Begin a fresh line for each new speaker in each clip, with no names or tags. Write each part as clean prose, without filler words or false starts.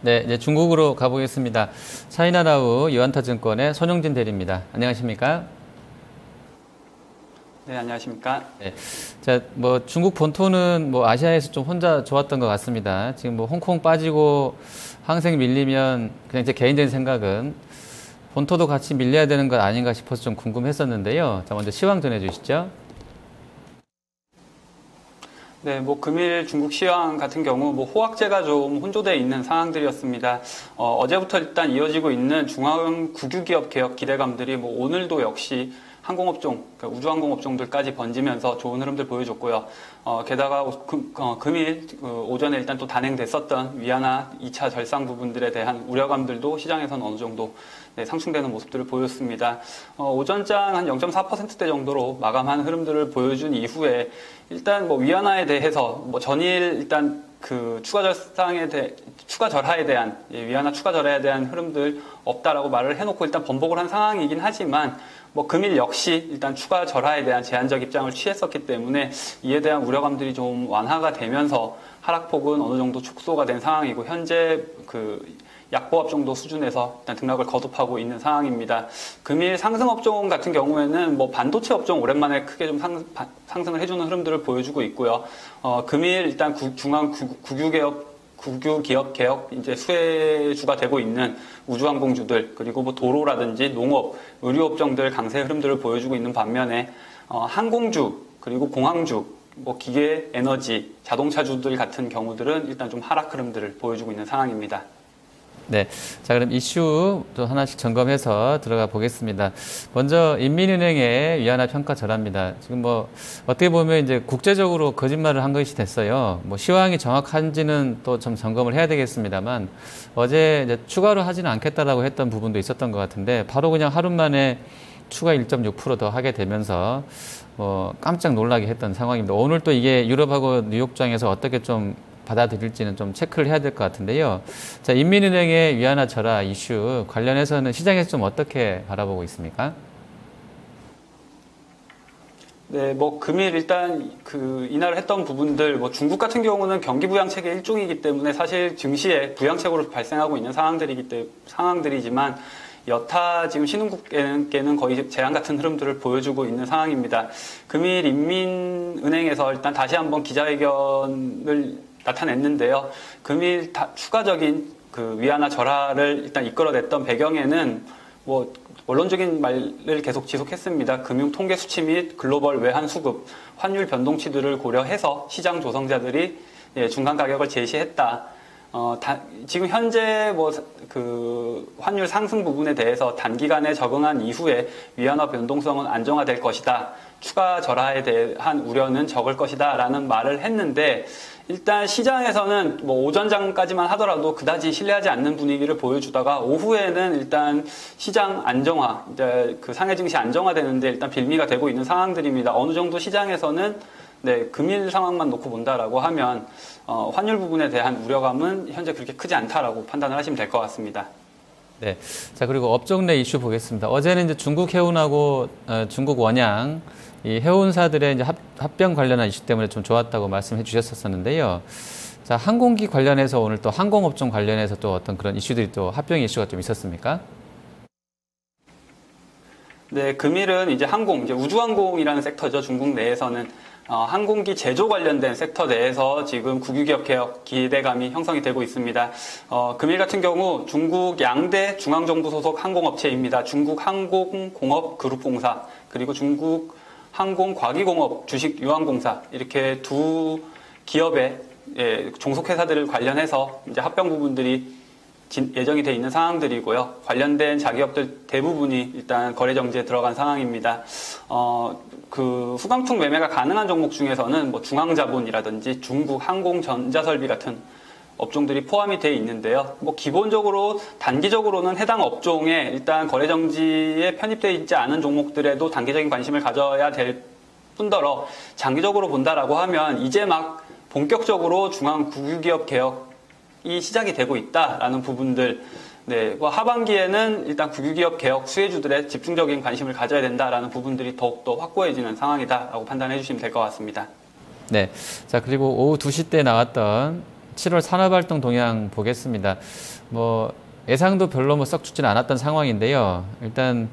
네, 이제 중국으로 가보겠습니다. 차이나나우 유안타증권의 손용진 대리입니다. 안녕하십니까?
네, 안녕하십니까?
네. 자, 중국 본토는 아시아에서 좀 혼자 좋았던 것 같습니다. 지금 홍콩 빠지고 항생 밀리면 그냥 제 개인적인 생각은 본토도 같이 밀려야 되는 것 아닌가 싶어서 좀 궁금했었는데요. 자, 먼저 시황 전해주시죠.
네, 금일 중국 시황 같은 경우 호황제가 좀 혼조되어 있는 상황들이었습니다. 어제부터 일단 이어지고 있는 중앙 국유기업 개혁 기대감들이 오늘도 역시 항공업종, 그러니까 우주항공업종들까지 번지면서 좋은 흐름들 보여줬고요. 게다가 금일 오전에 일단 또 단행됐었던 위안화 2차 절상 부분들에 대한 우려감들도 시장에서는 어느 정도 상충되는 모습들을 보였습니다. 오전장 한 0.4%대 정도로 마감한 흐름들을 보여준 이후에 일단 위안화에 대해서 전일 일단 추가 절하에 대한 위안화 추가 절하에 대한 흐름들 없다라고 말을 해놓고 일단 번복을 한 상황이긴 하지만 금일 역시 일단 추가 절하에 대한 제한적 입장을 취했었기 때문에 이에 대한 우려감들이 좀 완화가 되면서 하락폭은 어느 정도 축소가 된 상황이고 현재 약보합 정도 수준에서 일단 등락을 거듭하고 있는 상황입니다. 금일 상승 업종 같은 경우에는 반도체 업종 오랜만에 크게 좀 상승을 해주는 흐름들을 보여주고 있고요. 금일 일단 중앙 국유기업 개혁 이제 수혜주가 되고 있는 우주항공주들 그리고 도로라든지 농업, 의료업종들 강세 흐름들을 보여주고 있는 반면에 항공주 그리고 공항주 기계, 에너지, 자동차주들 같은 경우들은 일단 좀 하락 흐름들을 보여주고 있는 상황입니다.
네. 자, 그럼 이슈 또 하나씩 점검해서 들어가 보겠습니다. 먼저 인민은행의 위안화 평가 절하입니다. 지금 어떻게 보면 이제 국제적으로 거짓말을 한 것이 됐어요. 시황이 정확한지는 또 좀 점검을 해야 되겠습니다만 어제 이제 추가로 하지는 않겠다라고 했던 부분도 있었던 것 같은데 바로 그냥 하루 만에 추가 1.6% 더 하게 되면서 깜짝 놀라게 했던 상황입니다. 오늘 또 이게 유럽하고 뉴욕장에서 어떻게 좀 받아들일지는 좀 체크를 해야 될 것 같은데요. 자, 인민은행의 위안화 절하 이슈 관련해서는 시장에서 좀 어떻게 바라보고 있습니까?
네, 금일 일단 이날 했던 부분들 중국 같은 경우는 경기 부양책의 일종이기 때문에 사실 증시에 부양책으로 발생하고 있는 상황들이지만 여타 지금 신흥국계는 거의 재앙 같은 흐름들을 보여주고 있는 상황입니다. 금일 인민은행에서 일단 다시 한번 기자회견을 나타냈는데요. 금일 추가적인 위안화 절하를 일단 이끌어냈던 배경에는 원론적인 말을 계속 지속했습니다. 금융 통계 수치 및 글로벌 외환 수급, 환율 변동치들을 고려해서 시장 조성자들이 중간 가격을 제시했다. 지금 현재 환율 상승 부분에 대해서 단기간에 적응한 이후에 위안화 변동성은 안정화될 것이다. 추가 절하에 대한 우려는 적을 것이다. 라는 말을 했는데 일단 시장에서는 오전장까지만 하더라도 그다지 신뢰하지 않는 분위기를 보여주다가 오후에는 일단 시장 안정화, 이제 상해 증시 안정화되는데 일단 빌미가 되고 있는 상황들입니다. 어느 정도 시장에서는 금일 상황만 놓고 본다라고 하면 환율 부분에 대한 우려감은 현재 그렇게 크지 않다라고 판단을 하시면 될 것 같습니다.
네. 자, 그리고 업종 내 이슈 보겠습니다. 어제는 이제 중국 해운하고 중국 원양 이 해운사들의 이제 합병 관련한 이슈 때문에 좀 좋았다고 말씀해 주셨었는데요. 자, 항공기 관련해서 오늘 또 항공업종 관련해서 또 어떤 그런 이슈들이 또 합병 이슈가 좀 있었습니까?
네, 금일은 이제 이제 우주항공이라는 섹터죠. 중국 내에서는 항공기 제조 관련된 섹터 내에서 지금 국유기업 개혁 기대감이 형성이 되고 있습니다. 금일 같은 경우 중국 양대 중앙정부 소속 항공업체입니다. 중국 항공공업그룹공사 그리고 중국 항공과기공업 주식유한공사 이렇게 두 기업의 종속회사들을 관련해서 이제 합병 부분들이 예정이 돼 있는 상황들이고요. 관련된 자기업들 대부분이 일단 거래 정지에 들어간 상황입니다. 후광풍 매매가 가능한 종목 중에서는 중앙자본이라든지 중국 항공전자설비 같은 업종들이 포함이 돼 있는데요. 기본적으로 단기적으로는 해당 업종에 일단 거래 정지에 편입되어 있지 않은 종목들에도 단기적인 관심을 가져야 될 뿐더러 장기적으로 본다라고 하면 이제 본격적으로 중앙 국유기업 개혁이 시작이 되고 있다라는 부분들. 네, 하반기에는 일단 국유기업 개혁 수혜주들의 집중적인 관심을 가져야 된다라는 부분들이 더욱더 확고해지는 상황이다라고 판단해 주시면 될 것 같습니다.
네. 자, 그리고 오후 2시 때 나왔던 7월 산업활동 동향 보겠습니다. 뭐 예상도 별로 뭐 썩 좋지는 않았던 상황인데요. 일단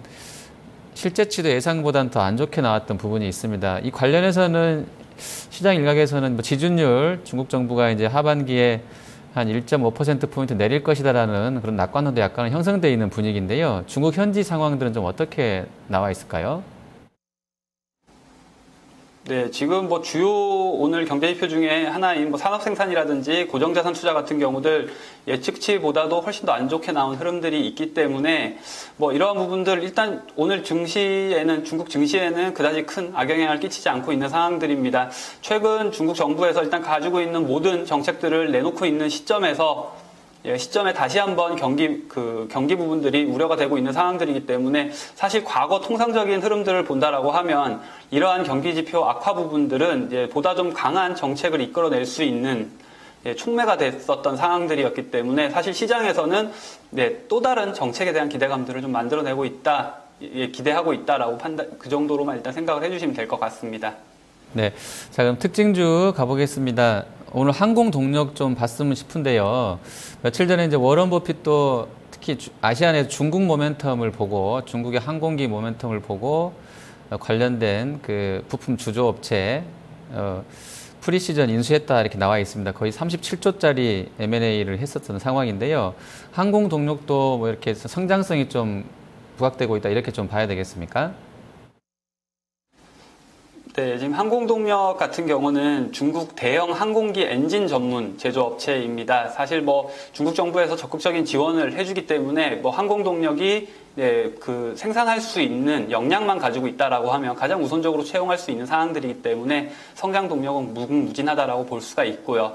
실제치도 예상보다는 더 안 좋게 나왔던 부분이 있습니다. 이 관련해서는 시장 일각에서는 뭐 지준율 중국 정부가 이제 하반기에 한 1.5%포인트 내릴 것이다라는 그런 낙관론도 약간 형성되어 있는 분위기인데요. 중국 현지 상황들은 좀 어떻게 나와 있을까요?
네, 지금 뭐 주요 오늘 경제지표 중에 하나인 뭐 산업생산이라든지 고정자산 투자 같은 경우들 예측치보다도 훨씬 더 안 좋게 나온 흐름들이 있기 때문에 뭐 이러한 부분들 일단 오늘 증시에는 중국 증시에는 그다지 큰 악영향을 끼치지 않고 있는 상황들입니다. 최근 중국 정부에서 일단 가지고 있는 모든 정책들을 내놓고 있는 시점에 다시 한번 경기 부분들이 우려가 되고 있는 상황들이기 때문에 사실 과거 통상적인 흐름들을 본다라고 하면 이러한 경기 지표 악화 부분들은 이제 보다 좀 강한 정책을 이끌어낼 수 있는 촉매가 됐었던 상황들이었기 때문에 사실 시장에서는 또 다른 정책에 대한 기대감들을 좀 만들어내고 있다, 기대하고 있다라고 그 정도로만 일단 생각을 해주시면 될 것 같습니다.
네, 자 그럼 특징주 가보겠습니다. 오늘 항공 동력 좀 봤으면 싶은데요. 며칠 전에 이제 워런 버핏도 특히 아시안의 중국 모멘텀을 보고 중국의 항공기 모멘텀을 보고 관련된 그 부품 주조업체 프리시전 인수했다 이렇게 나와 있습니다. 거의 37조짜리 M&A를 했었던 상황인데요. 항공 동력도 뭐 이렇게 성장성이 좀 부각되고 있다 이렇게 좀 봐야 되겠습니까?
네, 지금 항공동력 같은 경우는 중국 대형 항공기 엔진 전문 제조업체입니다. 사실 뭐 중국 정부에서 적극적인 지원을 해주기 때문에 뭐 항공동력이 그 생산할 수 있는 역량만 가지고 있다라고 하면 가장 우선적으로 채용할 수 있는 상황들이기 때문에 성장 동력은 무궁무진하다라고 볼 수가 있고요.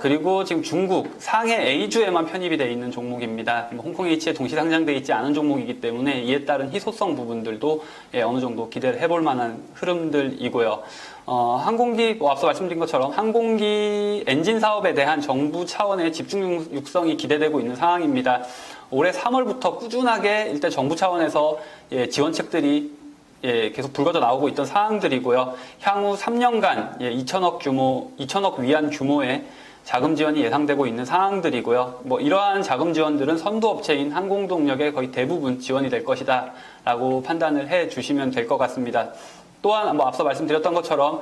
그리고 지금 중국 상해 A주에만 편입이 되어 있는 종목입니다. 홍콩 H에 동시 상장되어 있지 않은 종목이기 때문에 이에 따른 희소성 부분들도 어느 정도 기대를 해볼 만한 흐름들이고요. 항공기, 앞서 말씀드린 것처럼 항공기 엔진 사업에 대한 정부 차원의 집중 육성이 기대되고 있는 상황입니다. 올해 3월부터 꾸준하게 일단 정부 차원에서 지원책들이 계속 불거져 나오고 있던 상황들이고요. 향후 3년간 2천억 위안 규모의 자금 지원이 예상되고 있는 상황들이고요. 뭐 이러한 자금 지원들은 선도업체인 항공동력의 거의 대부분 지원이 될 것이다라고 판단을 해 주시면 될 것 같습니다. 또한 뭐 앞서 말씀드렸던 것처럼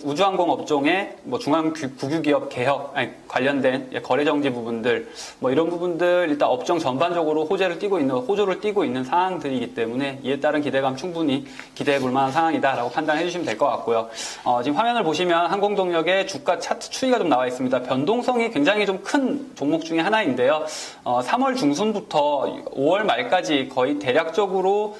우주항공 업종의 뭐 중앙 국유기업 개혁 관련된 거래 정지 부분들 뭐 이런 부분들 일단 업종 전반적으로 호조를 띠고 있는 상황들이기 때문에 이에 따른 기대감 충분히 기대해 볼 만한 상황이다라고 판단해 주시면 될 것 같고요. 지금 화면을 보시면 항공동력의 주가 차트 추이가 좀 나와 있습니다. 변동성이 굉장히 좀 큰 종목 중에 하나인데요. 3월 중순부터 5월 말까지 거의 대략적으로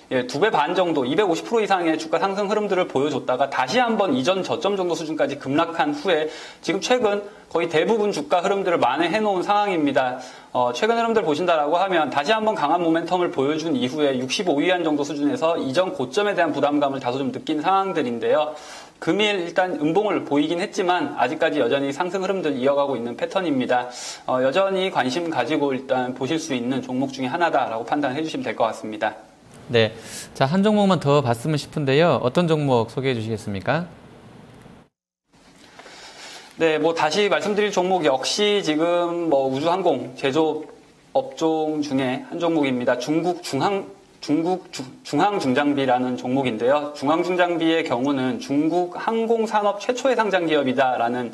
2배 반 정도, 250% 이상의 주가 상승 흐름들을 보여줬다가 다시 한번 이전 저점 정도 수준까지 급락한 후에 지금 최근 거의 대부분 주가 흐름들을 만회해 놓은 상황입니다. 최근 흐름들 보신다라고 하면 다시 한번 강한 모멘텀을 보여준 이후에 65위안 정도 수준에서 이전 고점에 대한 부담감을 다소 좀 느낀 상황들인데요. 금일 일단 음봉을 보이긴 했지만 아직까지 여전히 상승 흐름들 이어가고 있는 패턴입니다. 여전히 관심 가지고 일단 보실 수 있는 종목 중에 하나다라고 판단해 주시면 될 것 같습니다.
네. 자, 한 종목만 더 봤으면 싶은데요. 어떤 종목 소개해 주시겠습니까?
네, 뭐 다시 말씀드릴 종목 역시 지금 뭐 우주항공 제조 업종 중에 한 종목입니다. 중국 중항중장비라는 종목인데요. 중항중장비의 경우는 중국 항공산업 최초의 상장 기업이다라는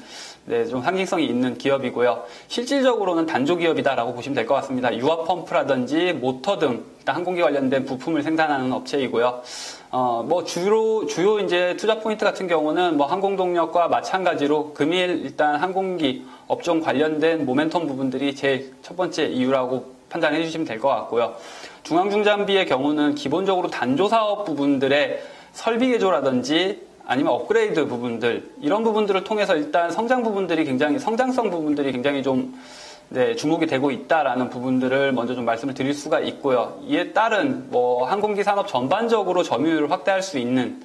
좀 상징성이 있는 기업이고요. 실질적으로는 단조 기업이다라고 보시면 될 것 같습니다. 유압 펌프라든지 모터 등 일단 항공기 관련된 부품을 생산하는 업체이고요. 뭐 주요 이제 투자 포인트 같은 경우는 뭐 항공동력과 마찬가지로 금일 일단 항공기 업종 관련된 모멘텀 부분들이 제일 첫 번째 이유라고 판단해 주시면 될 것 같고요. 중항중장비의 경우는 기본적으로 단조 사업 부분들의 설비 개조라든지 아니면 업그레이드 부분들 이런 부분들을 통해서 일단 성장성 부분들이 굉장히 좀 주목이 되고 있다라는 부분들을 먼저 좀 말씀을 드릴 수가 있고요. 이에 따른 뭐 항공기 산업 전반적으로 점유율을 확대할 수 있는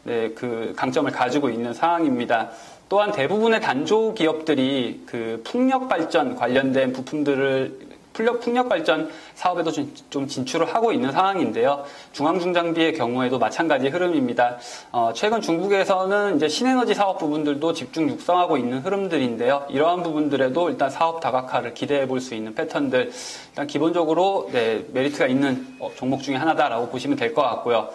그 강점을 가지고 있는 상황입니다. 또한 대부분의 단조 기업들이 그 풍력 발전 관련된 부품들을 풍력 발전 사업에도 좀 진출을 하고 있는 상황인데요. 중앙중장비의 경우에도 마찬가지 흐름입니다. 최근 중국에서는 이제 신에너지 사업 부분들도 집중 육성하고 있는 흐름들인데요. 이러한 부분들에도 일단 사업 다각화를 기대해 볼 수 있는 패턴들, 일단 기본적으로 네, 메리트가 있는 종목 중에 하나다라고 보시면 될 것 같고요.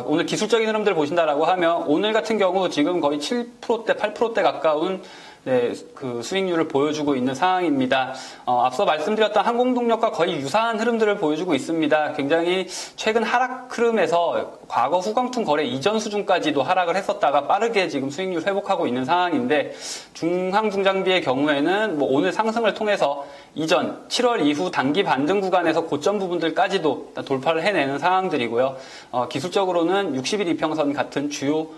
오늘 기술적인 흐름들을 보신다라고 하면 오늘 같은 경우 지금 거의 7%대, 8%대 가까운 네, 그 수익률을 보여주고 있는 상황입니다. 앞서 말씀드렸던 항공동력과 거의 유사한 흐름들을 보여주고 있습니다. 굉장히 최근 하락 흐름에서 과거 후광퉁 거래 이전 수준까지도 하락을 했었다가 빠르게 지금 수익률 회복하고 있는 상황인데 중항중장비의 경우에는 뭐 오늘 상승을 통해서 이전 7월 이후 단기 반등 구간에서 고점 부분들까지도 돌파를 해내는 상황들이고요. 기술적으로는 60일 이평선 같은 주요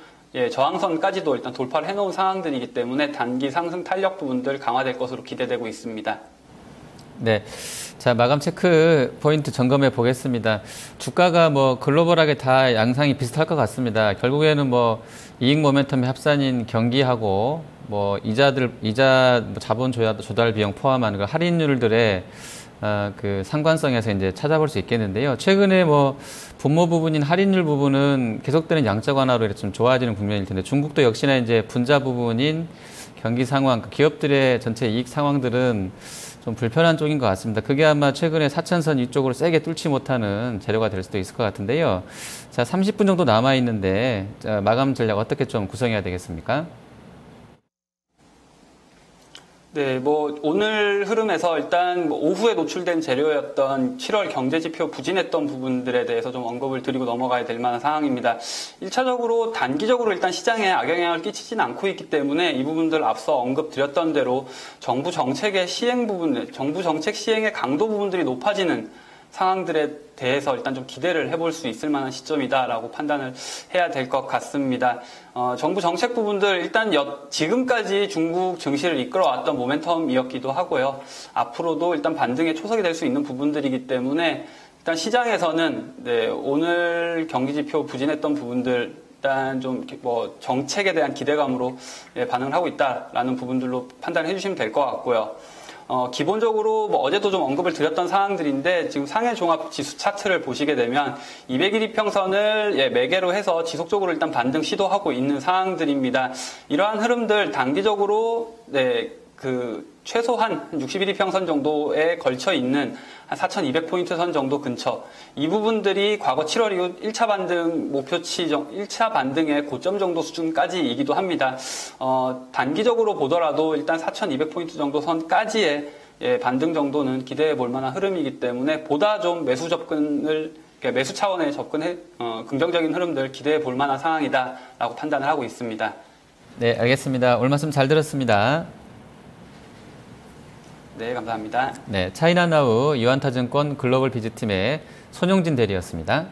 저항선까지도 일단 돌파를 해놓은 상황들이기 때문에 단기 상승 탄력 부분들 강화될 것으로 기대되고 있습니다.
네. 자, 마감 체크 포인트 점검해 보겠습니다. 주가가 뭐 글로벌하게 다 양상이 비슷할 것 같습니다. 결국에는 뭐 이익 모멘텀의 합산인 경기하고 뭐 이자 자본 조달 비용 포함한 그 할인율들의 그 상관성에서 이제 찾아볼 수 있겠는데요. 최근에 뭐 분모 부분인 할인율 부분은 계속되는 양적 완화로 좀 좋아지는 국면일 텐데 중국도 역시나 이제 분자 부분인 경기 상황, 기업들의 전체 이익 상황들은 좀 불편한 쪽인 것 같습니다. 그게 아마 최근에 4천선 이쪽으로 세게 뚫지 못하는 재료가 될 수도 있을 것 같은데요. 자, 30분 정도 남아 있는데 마감 전략 어떻게 좀 구성해야 되겠습니까?
네, 뭐 오늘 흐름에서 일단 뭐 오후에 노출된 재료였던 7월 경제지표 부진했던 부분들에 대해서 좀 언급을 드리고 넘어가야 될 만한 상황입니다. 1차적으로 단기적으로 일단 시장에 악영향을 끼치진 않고 있기 때문에 이 부분들 앞서 언급드렸던 대로 정부 정책의 시행 부분, 정부 정책 시행의 강도 부분들이 높아지는 상황들에 대해서 일단 좀 기대를 해볼 수 있을 만한 시점이다라고 판단을 해야 될 것 같습니다. 정부 정책 부분들 일단 지금까지 중국 증시를 이끌어왔던 모멘텀이었기도 하고요. 앞으로도 일단 반등의 초석이 될 수 있는 부분들이기 때문에 일단 시장에서는 네, 오늘 경기지표 부진했던 부분들 일단 좀 뭐 정책에 대한 기대감으로 반응을 하고 있다라는 부분들로 판단해 주시면 될 것 같고요. 기본적으로 뭐 어제도 좀 언급을 드렸던 사항들인데 지금 상해 종합 지수 차트를 보시게 되면 200일 이평선을 매개로 해서 지속적으로 일단 반등 시도하고 있는 상황들입니다. 이러한 흐름들 단기적으로 네, 그 최소한 60일 이평선 정도에 걸쳐 있는 한 4,200포인트 선 정도 근처 이 부분들이 과거 7월 이후 1차 반등 목표치 1차 반등의 고점 정도 수준까지이기도 합니다. 단기적으로 보더라도 일단 4,200포인트 정도 선까지의 반등 정도는 기대해 볼 만한 흐름이기 때문에 보다 좀 매수 차원의 긍정적인 흐름들 기대해 볼 만한 상황이다라고 판단을 하고 있습니다.
네, 알겠습니다. 오늘 말씀 잘 들었습니다.
네, 감사합니다.
네, 차이나나우 유한타증권 글로벌 비즈팀의 손용진 대리였습니다.